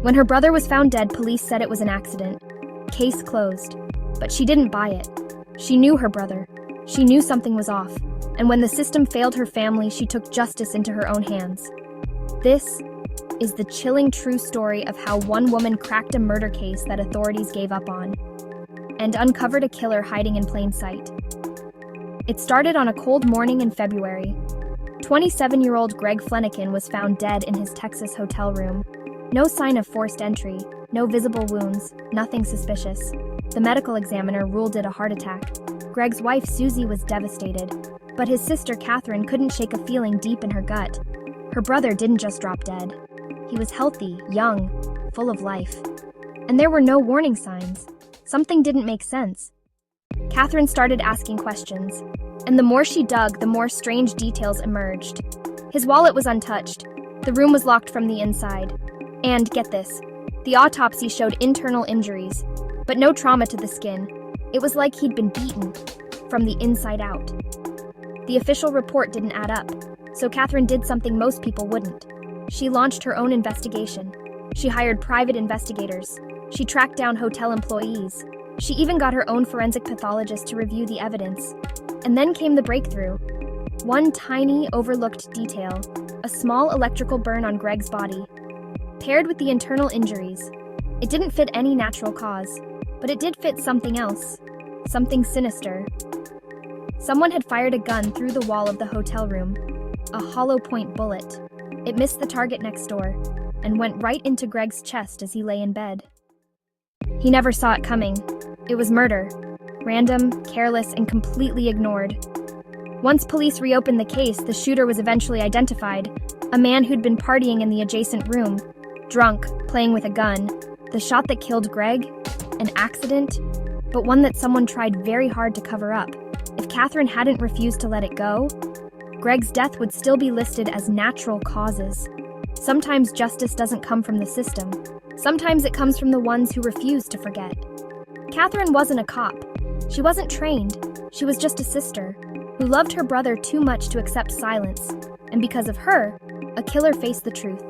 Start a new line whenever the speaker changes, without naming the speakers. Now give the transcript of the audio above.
When her brother was found dead, police said it was an accident. Case closed. But she didn't buy it. She knew her brother. She knew something was off. And when the system failed her family, she took justice into her own hands. This is the chilling true story of how one woman cracked a murder case that authorities gave up on and uncovered a killer hiding in plain sight. It started on a cold morning in February. 27-year-old Greg Flanagan was found dead in his Texas hotel room. No sign of forced entry, no visible wounds, nothing suspicious. The medical examiner ruled it a heart attack. Greg's wife Susie was devastated, but his sister Catherine couldn't shake a feeling deep in her gut. Her brother didn't just drop dead. He was healthy, young, full of life. And there were no warning signs. Something didn't make sense. Catherine started asking questions, and the more she dug, the more strange details emerged. His wallet was untouched. The room was locked from the inside. And, get this, the autopsy showed internal injuries, but no trauma to the skin. It was like he'd been beaten, from the inside out. The official report didn't add up, so Catherine did something most people wouldn't. She launched her own investigation. She hired private investigators. She tracked down hotel employees. She even got her own forensic pathologist to review the evidence. And then came the breakthrough. One tiny, overlooked detail, a small electrical burn on Greg's body, paired with the internal injuries. It didn't fit any natural cause, but it did fit something else, something sinister. Someone had fired a gun through the wall of the hotel room, a hollow-point bullet. It missed the target next door and went right into Greg's chest as he lay in bed. He never saw it coming. It was murder. Random, careless, and completely ignored. Once police reopened the case, the shooter was eventually identified. A man who'd been partying in the adjacent room, drunk, playing with a gun. The shot that killed Greg? An accident? But one that someone tried very hard to cover up. If Catherine hadn't refused to let it go, Greg's death would still be listed as natural causes. Sometimes justice doesn't come from the system. Sometimes it comes from the ones who refuse to forget. Catherine wasn't a cop. She wasn't trained. She was just a sister who loved her brother too much to accept silence. And because of her, a killer faced the truth.